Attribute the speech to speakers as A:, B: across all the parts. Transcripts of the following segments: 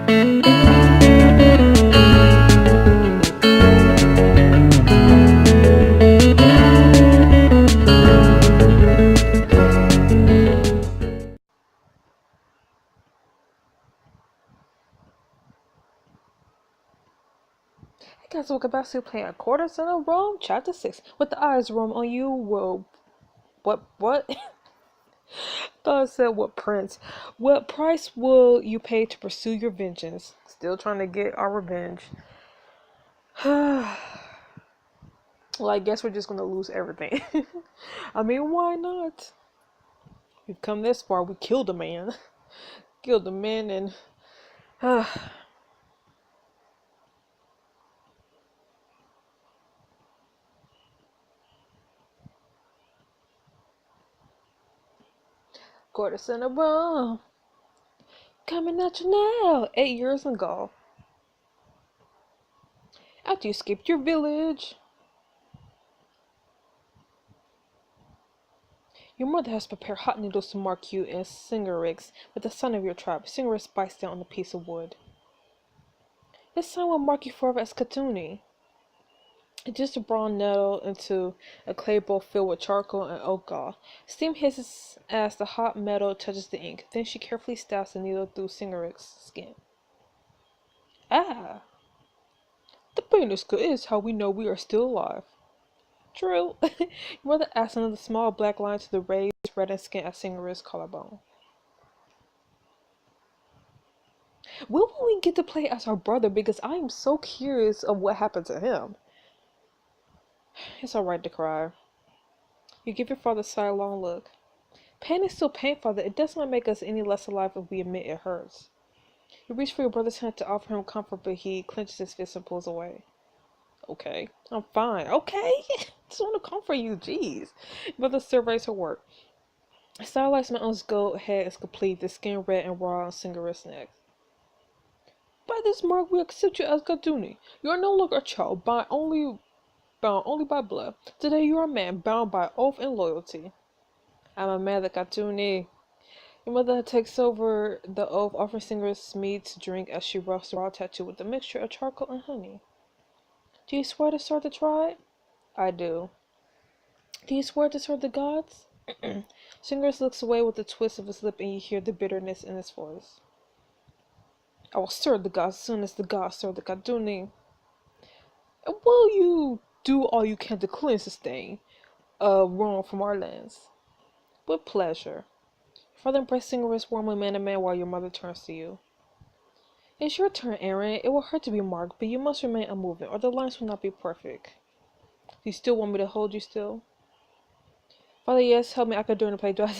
A: Guys, welcome back to playing a Courtesan in Rome, Chapter 6. With the eyes Rome on you will... What? Thought it said what prince. What price will you pay to pursue your vengeance? Still trying to get our revenge. Well, I guess we're just gonna lose everything. I mean, why not? We've come this far, we killed a man. Killed a man and... Courtesan of Rome. Coming at you now, 8 years ago. After you escaped your village. Your mother has prepared hot noodles to mark you in Singerix with the son of your tribe. Singerix bites down on a piece of wood. This sign will mark you forever as Katuni. Just a brown nettle into a clay bowl filled with charcoal and oak gall. Steam hisses as the hot metal touches the ink. Then she carefully stabs the needle through Singerix's skin. Ah! The penis is how we know we are still alive. True. Your mother adds another small black line to the raised reddened skin at Singerix's collarbone. When will we get to play as our brother? Because I am so curious of what happened to him. It's alright to cry. You give your father a sidelong look. Pain is still pain, father. It does not make us any less alive if we admit it hurts. You reach for your brother's hand to offer him comfort, but he clenches his fist and pulls away. Okay, I'm fine. Okay? Just want to comfort you, jeez. Mother surveys her work. Stylized Mountain's goat head is complete, the skin red and raw on Singerix's neck. By this mark, we accept you as Katuni. You are no longer a child, bound only by blood. Today you are a man, bound by oath and loyalty. I'm a man, the Katuni. Your mother takes over the oath, offering Singerix's mead to drink as she rubs the raw tattoo with a mixture of charcoal and honey. Do you swear to serve the tribe? I do. Do you swear to serve the gods? Singerix looks away with a twist of his lip, and you hear the bitterness in his voice. I will serve the gods as soon as the gods serve the Katuni. And will you do all you can to cleanse the stain of wrong from our lands? With pleasure. Father embraces Singerix warmly man to man while your mother turns to you. It's your turn, Aaron. It will hurt to be marked, but you must remain unmoving, or the lines will not be perfect. Do you still want me to hold you still? Father, yes, help me. I could do it in play. Do I?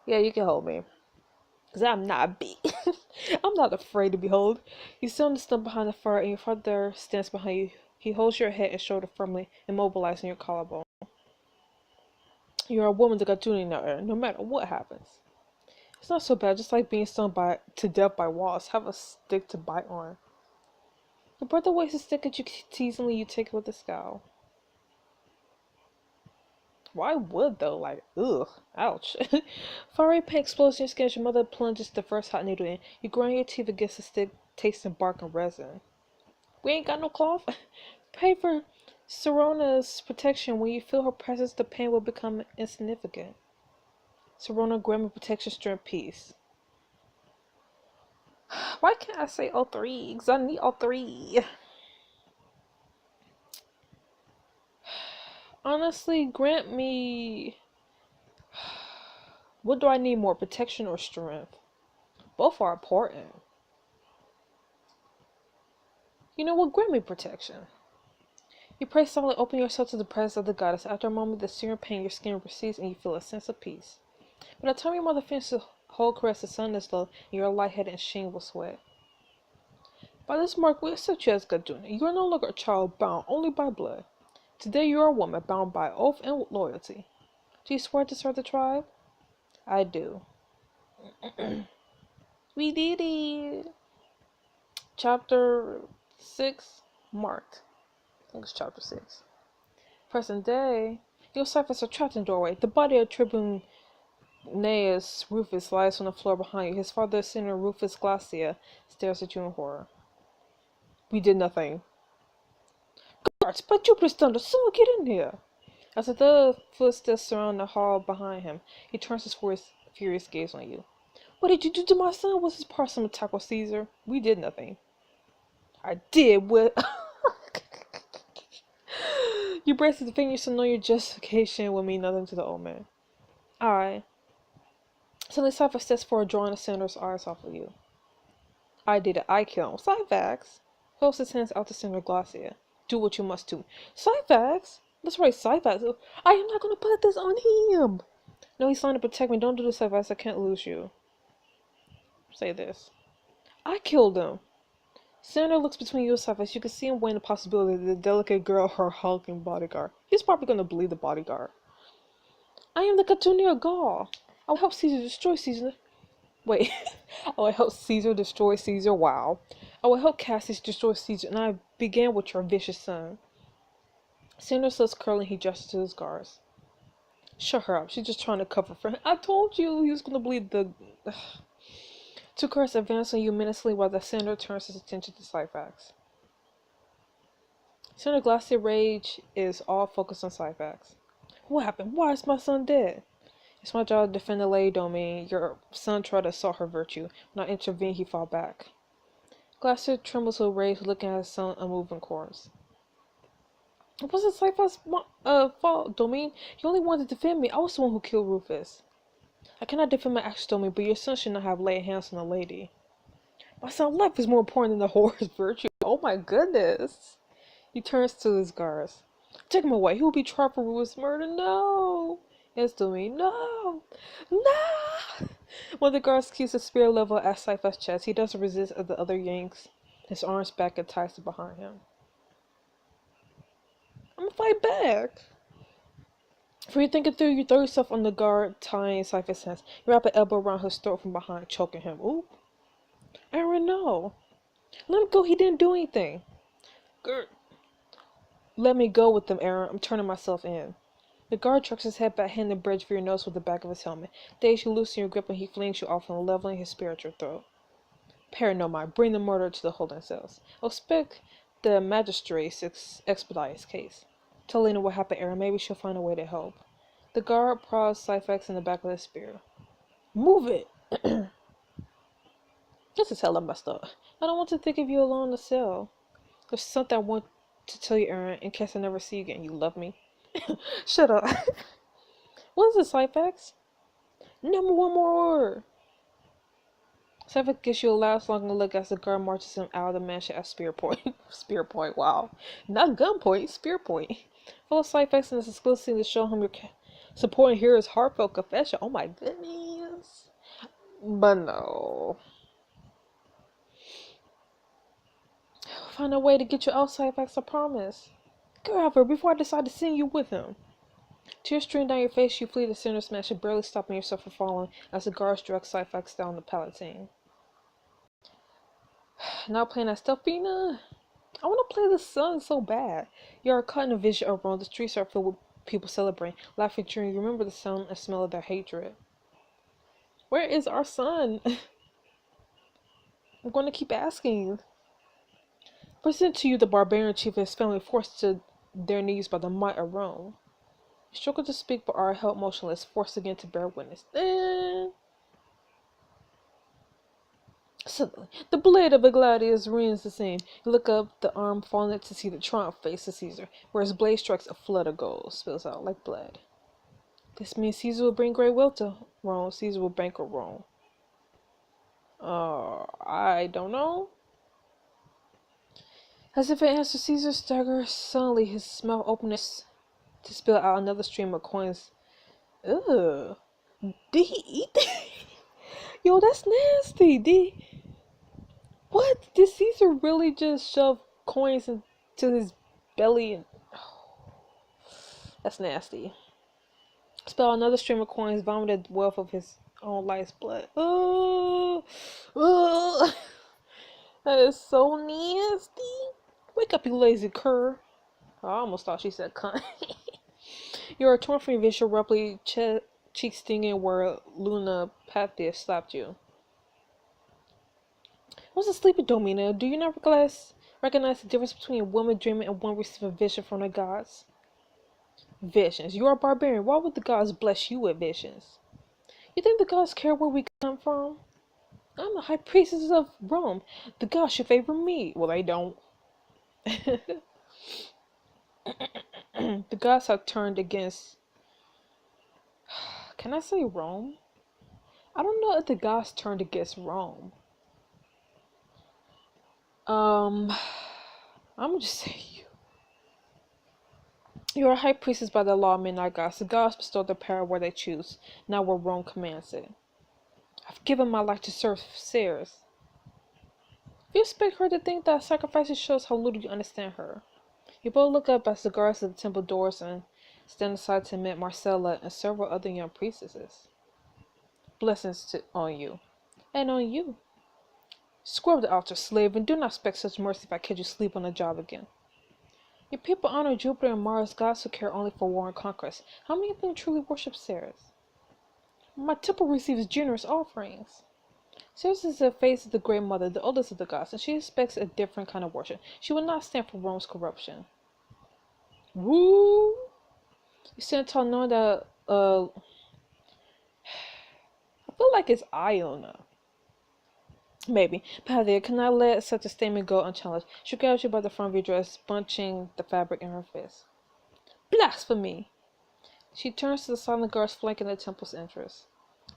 A: Yeah, you can hold me. Because I'm not big. I'm not afraid to be held. You sit on the stump behind the fire, and your father stands behind you. He holds your head and shoulder firmly, immobilizing your collarbone. You're a woman that got tuning now, Aaron, no matter what happens. It's not so bad, just like being stung to death by wasps. Have a stick to bite on. Your brother waves a stick at you teasingly, you take it with a scowl. Why would though? Like, ugh, ouch. Fiery pain explodes in your skin as your mother plunges the first hot needle in. You grind your teeth against the stick, tasting bark and resin. We ain't got no cloth. Pray for Sorona's protection. When you feel her presence, the pain will become insignificant. Sorona, grant me protection, strength, peace. Why can't I say all three? Because I need all three. Honestly, grant me... What do I need more, protection or strength? Both are important. You know what? Grant me protection. You pray softly, open yourself to the presence of the goddess. After a moment, the searing pain in your skin recedes and you feel a sense of peace. By the time your mother finishes the whole caress, the sun is low and you are lightheaded and sheen with sweat. By this mark, we accept you as Gaduni. You are no longer a child bound only by blood. Today you are a woman bound by oath and loyalty. Do you swear to serve the tribe? I do. We did it! Chapter 6 marked. I think it's chapter 6. Present day. Your SYPHAX are trapped in the doorway. The body of Tribune Gnaeus Rufus lies on the floor behind you. His father, Senator Rufus Glacia, stares at you in horror. We did nothing. Guards, by Jupiter's thunder, someone get in here! As the third footsteps surround the hall behind him, he turns his furious gaze on you. What did you do to my son? Was his part some attack on Caesar? We did nothing. I did what? You brace his fingers to know your justification will mean nothing to the old man. Alright. Suddenly, SYPHAX steps forward, drawing the senator's eyes off of you. I did it. I killed him. SYPHAX holds his hands out to Senator Glacia. Do what you must do. SYPHAX? That's right, SYPHAX. I am not going to put this on him. No, he's trying to protect me. Don't do this, SYPHAX. I can't lose you. Say this. I killed him. Senator looks between you and SYPHAX. You can see him weighing the possibility that the delicate girl, her hulking bodyguard. He's probably going to believe the bodyguard. I am the Courtesan of Gaul. I will help Caesar destroy Caesar. Wait. I will help Caesar destroy Caesar. Wow. I will help Cassius destroy Caesar, and I began with your vicious son. Senator lips curling, he gestures to his guards. Shut her up. She's just trying to cover for him. I told you he was going to bleed the... Two guards advance on you menacingly while the senator turns his attention to SYPHAX. Senator Glacier rage is all focused on SYPHAX. What happened? Why is my son dead? It's my job to defend the lady, Domain. Your son tried to assault her virtue. When I intervened, he fought back. Glacier trembles with rage, looking at his son, a moving corpse. It wasn't SYPHAX's fault, Domain. You only wanted to defend me. I was the one who killed Rufus. I cannot defend my actions, Domain, but your son should not have laid hands on a lady. My son's life is more important than the whore's virtue. Oh my goodness. He turns to his guards. Take him away. He will be tried for Rufus' murder. No. Yes, Domain. No. No. One of the guards keeps a spear level at SYPHAX's chest. He doesn't resist as the other yanks his arms back and ties it behind him. I'm gonna fight back. For you thinking through, you throw yourself on the guard, tying SYPHAX's hands. You wrap an elbow around his throat from behind, choking him. Ooh. Aaron, no. Let him go. He didn't do anything. Good. Let me go with them, Aaron. I'm turning myself in. The guard jerks his head back, hitting the bridge of your nose with the back of his helmet. Days you loosen your grip and he flings you off and leveling his spear at your throat. Paranormal, bring the murderer to the holding cells. Expect the magistrate to expedite his case. Tell Lena what happened, Aaron. Maybe she'll find a way to help. The guard prods SYPHAX in the back of his spear. Move it! This is hella messed up. I don't want to think of you alone in the cell. There's something I want to tell you, Aaron, in case I never see you again. You love me? Shut up. What is it, SYPHAX? Number one more order. SYPHAX gives you a last long look as the guard marches him out of the mansion at spear point. Spear point, wow. Not gunpoint, spear point. Follow SYPHAX and is exclusively to show him your support and hear his heartfelt confession. Oh my goodness. But no. Find a way to get you out, SYPHAX, I promise. Go over before I decide to send you with him. Tears stream down your face, you flee the center smash, barely stopping yourself from falling as the guards drag SYPHAX down the palatine. Now playing as Delphina? I want to play the sun so bad. You are caught in a vision of Rome. The streets are filled with people celebrating, laughing, cheering. You remember the sound and smell of their hatred. Where is our son? I'm going to keep asking you. Present to you the barbarian chief and his family forced to their knees by the might of Rome. You struggle to speak but are held motionless, forced again to bear witness. Suddenly, the blade of a gladiator rings the scene. You look up, the arm falling to see the triumph face of Caesar, where his blade strikes a flood of gold, spills out like blood. This means Caesar will bring great wealth to Rome. Caesar will bankrupt Rome. I don't know. As if in answer, Caesar staggers. Suddenly, his mouth opens to spill out another stream of coins. Ugh. Did he eat that? Yo, that's nasty. What? Did Caesar really just shove coins into his belly? And that's nasty. Spill another stream of coins, vomited the wealth of his own life's blood. Oh, that is so nasty. Wake up, you lazy cur. I almost thought she said cunt. You are torn from your vision, abruptly chest cheek stinging where Luna Pathia slapped you. What's asleep, Domina? Do you not recognize the difference between a woman dreaming and one receiving vision from the gods? Visions. You are a barbarian. Why would the gods bless you with visions? You think the gods care where we come from? I'm a high priestess of Rome. The gods should favor me. Well, they don't. The gods have turned against. Can I say Rome? I don't know if the gods turned against Rome. I'm gonna just say you. You are a high priestess by the law of men, not gods. The gods bestow their power where they choose, not where Rome commands it. I've given my life to serve Ceres. If you expect her to think that sacrifices shows how little you understand her. You both look up as the guards at the temple doors and stand aside to admit Marcella and several other young priestesses. Blessings on you. And on you. Scrub the altar, slave, and do not expect such mercy if I catch you sleep on the job again. Your people honor Jupiter and Mars, gods who care only for war and conquest. How many of them truly worship Ceres? My temple receives generous offerings. Ceres is the face of the Great Mother, the oldest of the gods, and she expects a different kind of worship. She will not stand for Rome's corruption. Woo! You stand tall knowing that, I feel like it's Iona. Maybe. Pathia cannot let such a statement go unchallenged. She grabs you by the front of your dress, bunching the fabric in her fist. Blasphemy! She turns to the silent guards flanking the temple's entrance.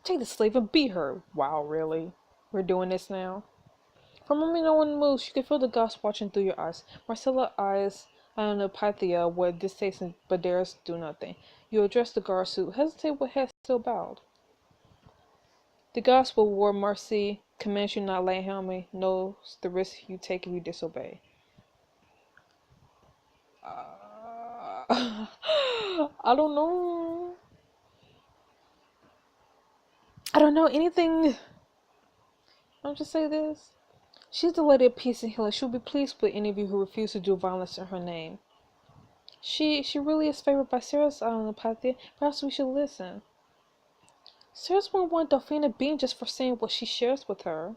A: Take the slave and beat her. Wow, really? We're doing this now? For a moment no one moves. You can feel the gods watching through your eyes. Marcella eyes Pythia with distaste but dares do nothing. You address the guards who hesitate with head still bowed. The gospel war mercy commands you not lay hand on me, knows the risk you take if you disobey. I don't know. I don't know anything. I'll just say this. She's the lady of peace and healing. She'll be pleased with any of you who refuse to do violence in her name. She really is favored by Ceres, Pythia. Perhaps we should listen. Ceres won't want Delphina being just for saying what she shares with her.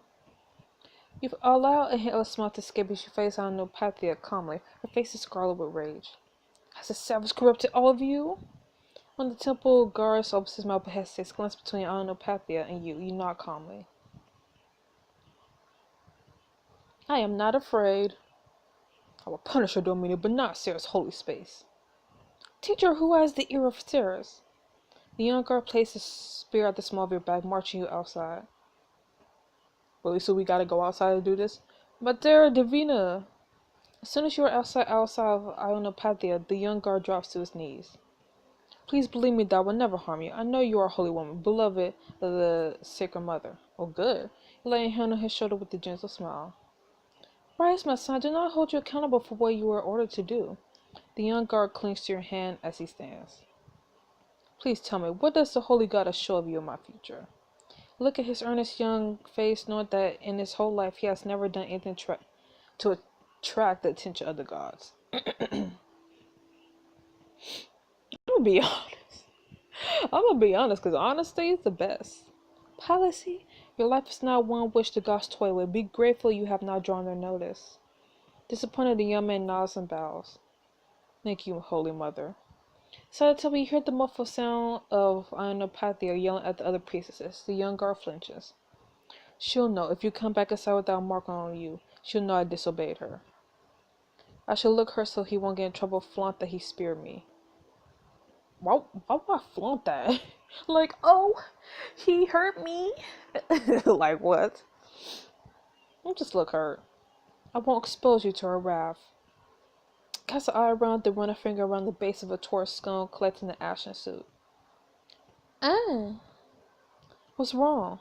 A: You've allowed a hint of a smile to escape as you face Pythia calmly. Her face is scarlet with rage. Has the savage corrupted all of you? When the temple guards opens his mouth but hesitates, glance between Pythia and you nod calmly. I am not afraid. I will punish her, Domina, but not Ceres' holy space. Teacher, who has the ear of Ceres? The young guard placed his spear at the small of your back, marching you outside. Really, so we gotta go outside to do this? But there, Divina! As soon as you are outside of Ionopathia, the young guard drops to his knees. Please believe me that I will never harm you. I know you are a holy woman, beloved of the Sacred Mother. Oh, good. You lay a hand on his shoulder with a gentle smile. Rise, my son. Do not hold you accountable for what you were ordered to do. The young guard clings to your hand as he stands. Please tell me, what does the holy goddess show of you in my future? Look at his earnest young face, knowing that in his whole life he has never done anything to attract the attention of the gods. I'm gonna be honest, because honesty is the best. Policy, your life is not one which the gods toy with. Be grateful you have not drawn their notice. Disappointed, the young man nods and bows. Thank you, Holy Mother. Suddenly, you hear the muffled sound of Ionopathia yelling at the other priestesses. The young guard flinches. She'll know. If you come back inside without a mark on you, she'll know I disobeyed her. I shall look her so he won't get in trouble, flaunt that he speared me. Why would I flaunt that? Like, oh, he hurt me? Like, what? I'll just look hurt. I won't expose you to her wrath. Cast an eye around, then run a finger around the base of a torn skull, collecting the ashen suit. What's wrong?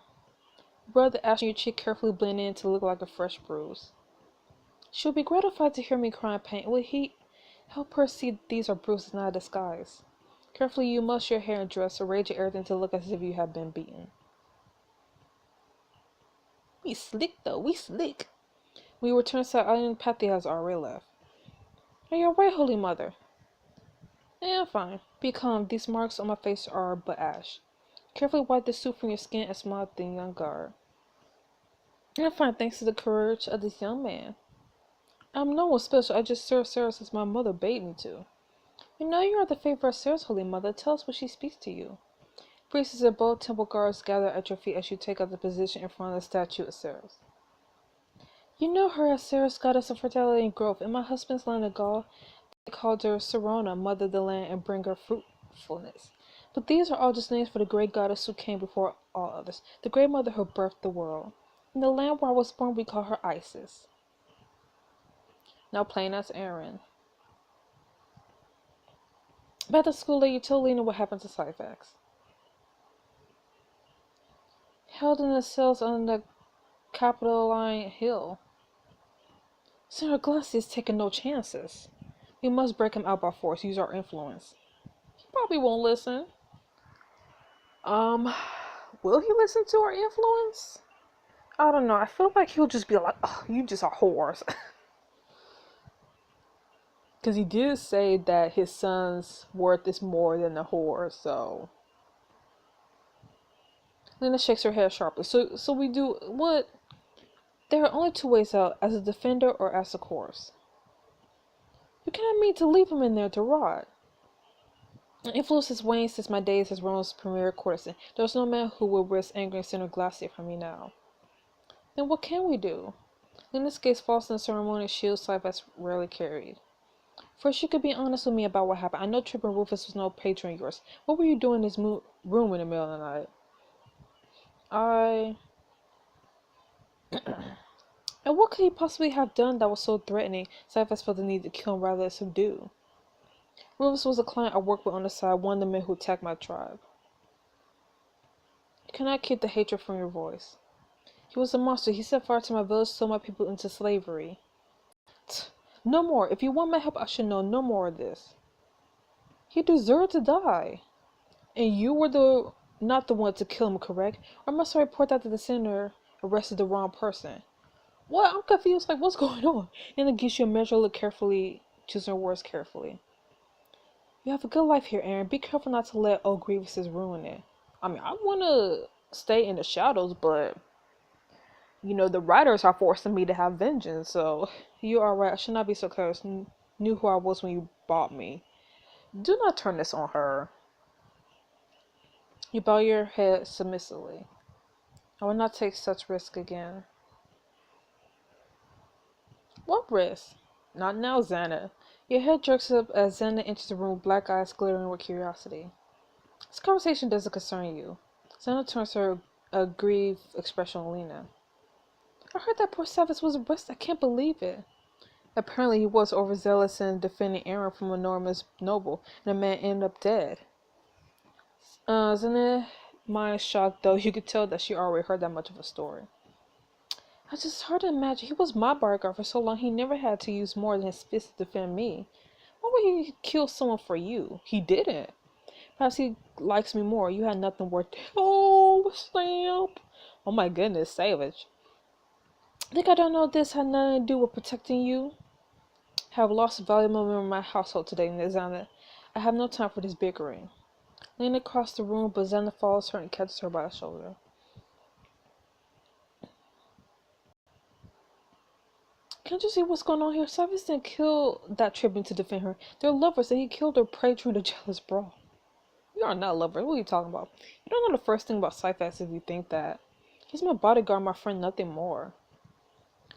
A: Rub the ash on your cheek, carefully blending in to look like a fresh bruise. She'll be gratified to hear me cry in pain. Will he help her see these are bruises, not a disguise? Carefully, you mush your hair and dress, arrange everything to look as if you have been beaten. We slick, though. We slick. We return to Island. Pathy has already left. Are you alright, Holy Mother? Yeah, I'm fine. Be calm. These marks on my face are but ash. Carefully wipe the soot from your skin and smile at the young guard. I'm fine thanks to the courage of this young man. I'm no one special, I just serve Sarah as my mother bade me to. You know you are the favorite of Sarah's holy mother. Tell us what she speaks to you. Priests and both temple guards gather at your feet as you take up the position in front of the statue of Ceres. You know her as Ceres, goddess of fertility and growth. In my husband's land of Gaul, they called her Serona, mother of the land and bringer fruitfulness. But these are all just names for the great goddess who came before all others, the great mother who birthed the world. In the land where I was born, we call her Isis. Now plain as Aaron. Back at school, you told Lena what happened to SYPHAX. Held in the cells on the Capitoline Hill. Senator Glassy is taking no chances. We must break him out by force, use our influence. He probably won't listen. Will he listen to our influence? I don't know. I feel like he'll just be like, oh, you just are whores. Because he did say that his son's worth is more than a whore, so. Lena shakes her head sharply. So we do what? There are only two ways out, as a defender or as a corpse. You cannot mean to leave him in there to rot. Influence has waned since my days as Rome's premier courtesan. There is no man who will risk angering Senator Glacier from me now. Then what can we do? Lena's gaze falls on the ceremonial shield SYPHAX rarely carried. First, you could be honest with me about what happened. I know Trippin' Rufus was no patron of yours. What were you doing in this room in the middle of the night? And what could he possibly have done that was so threatening? SYPHAX felt the need to kill him rather than subdue. Rufus was a client I worked with on the side, one of the men who attacked my tribe. You cannot keep the hatred from your voice. He was a monster. He set fire to my village, sold my people into slavery. No more. If you want my help, I should know no more of this. He deserved to die. And you were not the one to kill him, correct? Or must I report that the senator arrested the wrong person? What? I'm confused. Like, what's going on? And it gives you a measure. Look carefully, choose your words carefully. You have a good life here, Aaron. Be careful not to let old grievances ruin it. I mean, I want to stay in the shadows, but you know, the writers are forcing me to have vengeance, so you are right. I should not be so careless. Knew who I was when you bought me. Do not turn this on her. You bow your head submissively. I will not take such risk again. What risk? Not now, Xana. Your head jerks up as Xana enters the room, black eyes glittering with curiosity. This conversation doesn't concern you. Xana turns her aggrieved expression on Lena. I heard that poor SYPHAX was arrested. I can't believe it. Apparently he was overzealous in defending Aaron from an enormous noble, and the man ended up dead. Xana's mind shocked, though you could tell that she already heard that much of a story. I just hard to imagine. He was my bodyguard for so long, he never had to use more than his fist to defend me. Why would he kill someone for you? He didn't. Perhaps he likes me more. You had nothing worth it. Oh, Stamp. Oh my goodness, savage. Think I don't know this had nothing to do with protecting you? I have lost a valuable member of my household today, Xana. I have no time for this bickering. Lena crossed the room, but Xana follows her and catches her by the shoulder. Can't you see what's going on here? SYPHAX didn't kill that tribune to defend her. They're lovers, and he killed her prey during the jealous brawl. We are not lovers. What are you talking about? You don't know the first thing about SYPHAX if you think that. He's my bodyguard, my friend, nothing more.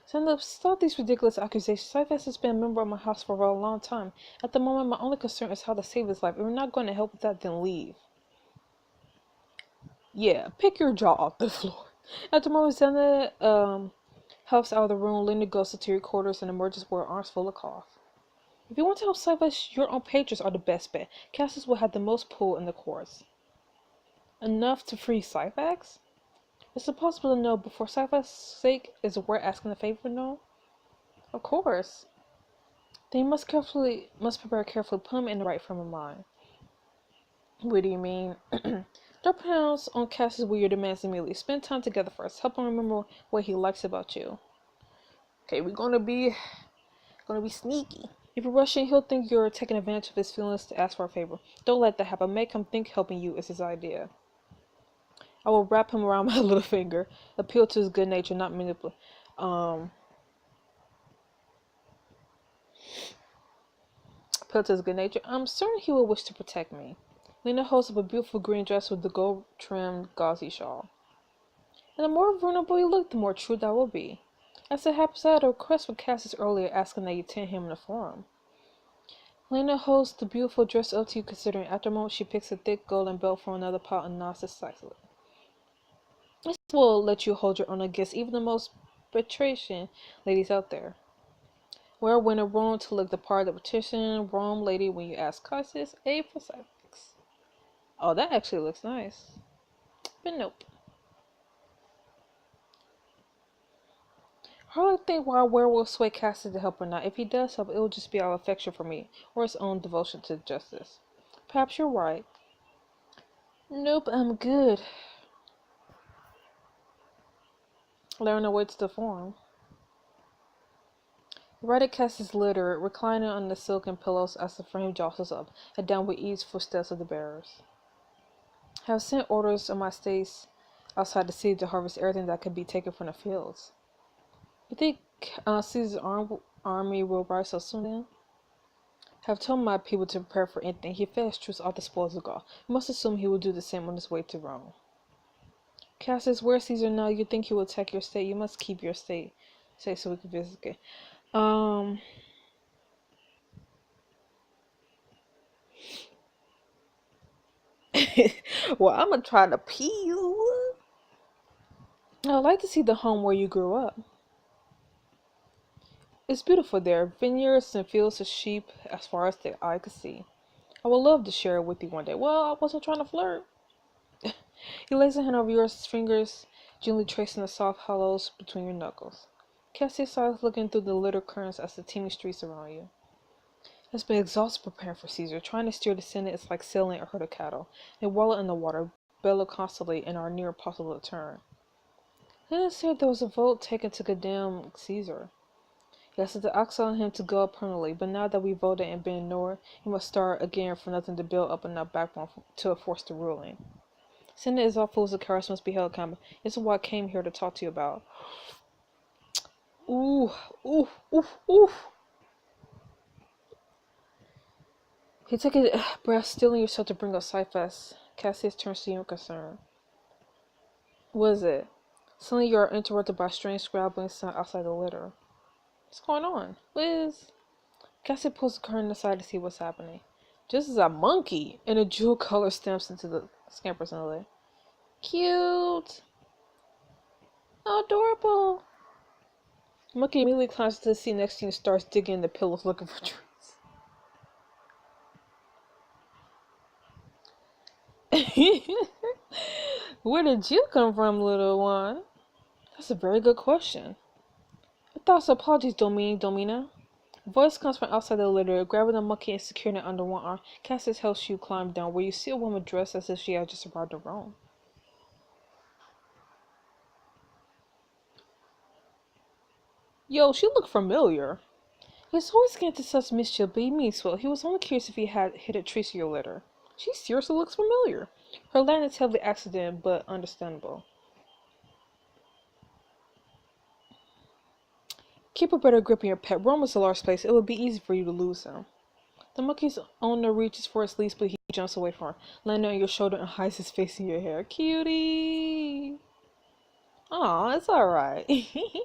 A: Xana, stop these ridiculous accusations. SYPHAX has been a member of my house for a long time. At the moment, my only concern is how to save his life. If we're not going to help with that, then leave. Yeah, pick your jaw off the floor. At the moment, Xana helps out of the room. Lena goes to your quarters and emerges with her arms full of cloth. If you want to help SYPHAX, your own patrons are the best bet. Castles will have the most pull in the courts. Enough to free SYPHAX? It's impossible to know, but for SYPHAX's sake, is it worth asking a favor? No? Of course. Then you must prepare carefully, put him in the right frame of mind. What do you mean? Don't pronounce on Cass's weird demands immediately. Spend time together first. Help him remember what he likes about you. Okay, we're gonna be sneaky. If you're rushing, he'll think you're taking advantage of his feelings to ask for a favor. Don't let that happen. Make him think helping you is his idea. I will wrap him around my little finger. Appeal to his good nature, not manipulate. Appeal to his good nature. I'm certain he will wish to protect me. Lena holds up a beautiful green dress with the gold-trimmed gauzy shawl. And the more vulnerable you look, the more true that will be. As it happens, I had a request from Cassius earlier asking that you tend him in the forum. Lena holds the beautiful dress up to you, considering after a moment she picks a thick golden belt from another pile and nods decisively. This will let you hold your own against even the most patrician ladies out there. Wear winter Rome to look the part of the patrician Rome lady when you ask Cassius A for SYPHAX. Oh, that actually looks nice. But nope. Hardly think why werewolf sway Cassius to help or not. If he does help, it will just be out of affection for me, or his own devotion to justice. Perhaps you're right. Nope, I'm good. Learn the way to the forum. Right at Cassius' litter, reclining on the silken pillows as the frame jostles up and down with ease footsteps of the bearers. I have sent orders on my stays outside the city to harvest everything that could be taken from the fields. You think Caesar's army will rise so soon then? I have told my people to prepare for anything. He fed his troops all the spoils of Gaul. You must assume he will do the same on his way to Rome. Cassius, where's Caesar now? You think he will attack your state? You must keep your state safe so we can visit again. Well, I'm gonna try to pee you. I'd like to see the home where you grew up. It's beautiful there, vineyards and fields of sheep as far as the eye could see. I would love to share it with you one day. Well, I wasn't trying to flirt. He lays a hand over your fingers, gently tracing the soft hollows between your knuckles. Cassius eyes looking through the litter curtains as the teeming streets around you. It's been exhausted preparing for Caesar. Trying to steer the Senate is like sailing a herd of cattle. They wallow in the water, bellow constantly, and are near impossible to turn. Then it said there was a vote taken to condemn Caesar. Yes, it's to exile him to go up permanently, but now that we voted and been ignored, he must start again from nothing to build up enough backbone to enforce the ruling. Senate is all fools and cowards must be held accountable. This is what I came here to talk to you about. Ooh, ooh, ooh, ooh. You take a breath, steeling yourself to bring up SYPHAX. Cassius turns to you in concern. What is it? Suddenly you are interrupted by a strange scrabbling sound outside the litter. What's going on? Liz? Cassius pulls the curtain aside to see what's happening. Just as a monkey and a jewel color stamps into the scampers in the lid. Cute! Adorable! The monkey immediately climbs to the seat next to you and starts digging in the pillows looking for treats. Where did you come from, little one? That's a very good question. A thousand apologies, Domina. A voice comes from outside the litter, grabbing the monkey and securing it under one arm. Cassius helps you climb down, where you see a woman dressed as if she had just arrived in Rome. Yo, she looked familiar. He's always getting to such mischief, but he means well. He was only curious if he had hit a trace of your litter. She seriously looks familiar. Her Latin is heavily accidental, but understandable. Keep a better grip on your pet. Rome is a large place. It would be easy for you to lose him. The monkey's owner reaches for his leash, but he jumps away from her, landing on your shoulder and hides his face in your hair. Cutie! Aw, it's alright. He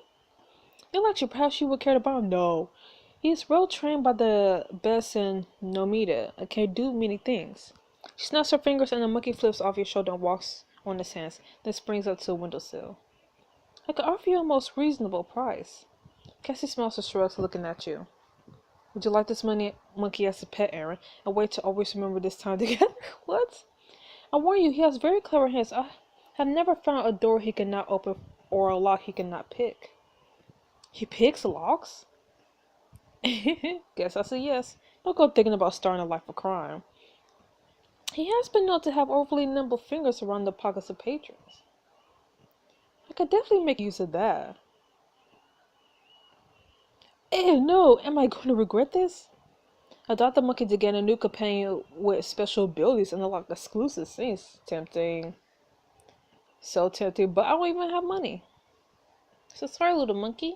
A: likes you. Perhaps you would care to bond. No. He is well trained by the best in Nomita and can do many things. She snaps her fingers and the monkey flips off your shoulder and walks on his hands, then springs up to a windowsill. I could offer you a most reasonable price. Cassie smiles and shrugs, looking at you. Would you like this monkey as a pet, Aaron? And wait to always remember this time together? What? I warn you, he has very clever hands. I have never found a door he cannot open or a lock he cannot pick. He picks locks? Guess I said yes. Don't go thinking about starting a life of crime. He has been known to have overly nimble fingers around the pockets of patrons. I could definitely make use of that. Eh, no, am I going to regret this? Adopt the monkey to get a new companion with special abilities and unlock exclusive things. Tempting. So tempted, but I don't even have money. So sorry, little monkey.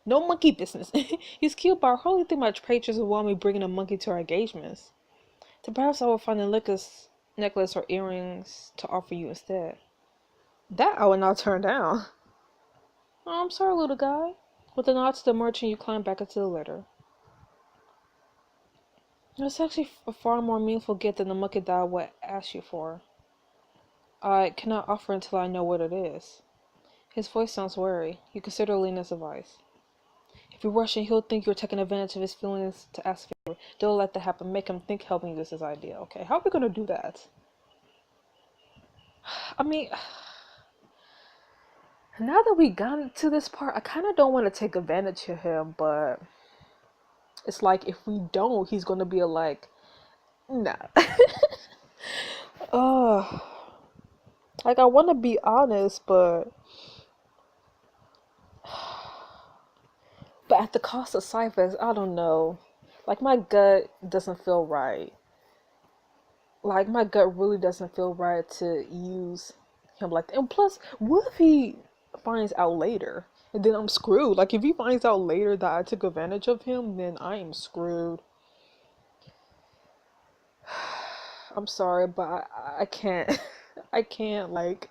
A: No monkey business. He's cute, but I hardly think my patrons would want me bringing a monkey to our engagements. So perhaps I will find a necklace or earrings to offer you instead. That I would not turn down. Oh, I'm sorry, little guy. With a nod to the merchant, you climb back into the litter. It's actually a far more meaningful gift than the monkey that I would ask you for. I cannot offer until I know what it is. His voice sounds wary. You consider Lena's advice. If you rush him, he'll think you're taking advantage of his feelings to ask a favor. Don't let that happen. Make him think helping you is his idea, okay? How are we gonna do that? I mean, now that we got to this part, I kind of don't want to take advantage of him, but it's like if we don't, he's gonna be like, nah. uh, like I want to be honest, but at the cost of SYPHAX, I don't know. Like my gut doesn't feel right. Like my gut really doesn't feel right to use him like that. And plus, what if he finds out later and then I'm screwed? Like if he finds out later that I took advantage of him, then I am screwed. I'm sorry, but I can't. I can't like.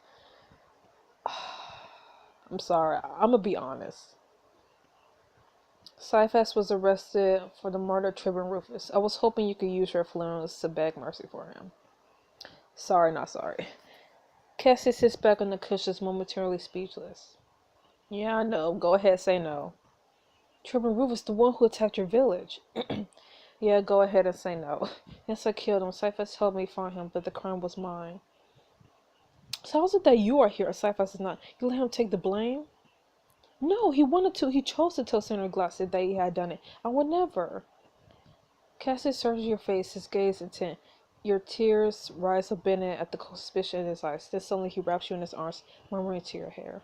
A: I'm sorry. I'm gonna be honest. SYPHAX was arrested for the murder of Tribune Rufus. I was hoping you could use your influence to beg mercy for him. Sorry, not sorry. Cassie sits back on the cushions, momentarily speechless. Yeah, I know. Go ahead, say no. Tribune Rufus, the one who attacked your village. Yeah, go ahead and say no. Yes, I killed him. SYPHAX helped me find him, but the crime was mine. So how is it that you are here and SYPHAX is not? You let him take the blame? No, he wanted to. He chose to tell Senator Glassett that he had done it. I would never. Cassie searches your face, his gaze intent. Your tears rise up in it at the suspicion in his eyes. Then suddenly he wraps you in his arms, murmuring to your hair.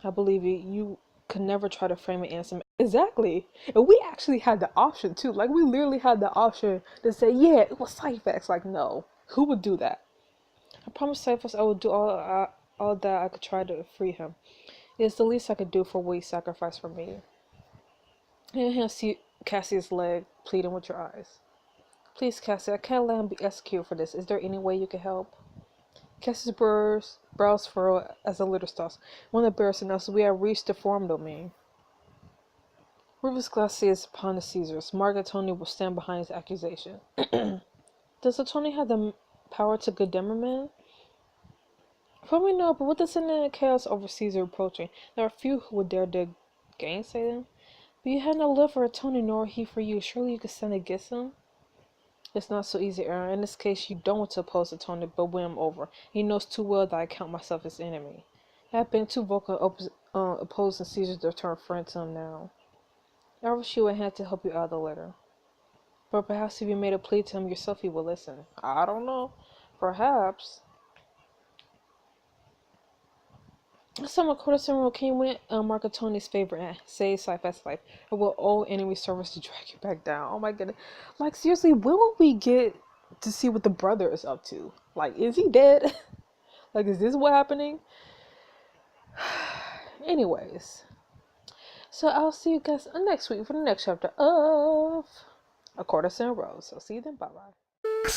A: I believe you. You could never try to frame it innocent. Exactly. And we actually had the option too. Like we literally had the option to say, yeah, it was SYPHAX. Like, no. Who would do that? I promised SYPHAX I would do all that I could try to free him. It is the least I could do for what he sacrificed for me. And he'll see Cassie's leg, pleading with your eyes. Please, Cassie, I can't let him be executed for this. Is there any way you can help? Cassie's brows furrow as the litter stops. One of the bears announces we have reached the forum domain. Rufus Glacier is upon the Caesars. Margaret Otome will stand behind his accusation. Does Otome have the power to condemn a man? Probably no, but with the sudden chaos over Caesar approaching, there are few who would dare to gainsay them. But you had no love for Otome, nor he for you. Surely you could stand against him? It's not so easy, Aaron. In this case, you don't want to oppose Otome, but win him over. He knows too well that I count myself as enemy. I have been too vocal opposing Caesar to turn friend to him now. I wish you would have to help you out of the litter. But perhaps if you made a plea to him yourself, he will listen. I don't know. Perhaps. Someone Courtesan came with Mark Otome's favor and save SYPHAX's life. Or will owe enemy service to drag you back down. Oh my goodness. Like, seriously, when will we get to see what the brother is up to? Like, is he dead? Like, is this what happening? Anyways. So I'll see you guys next week for the next chapter of A Courtesan Rose. So see you then. Bye-bye.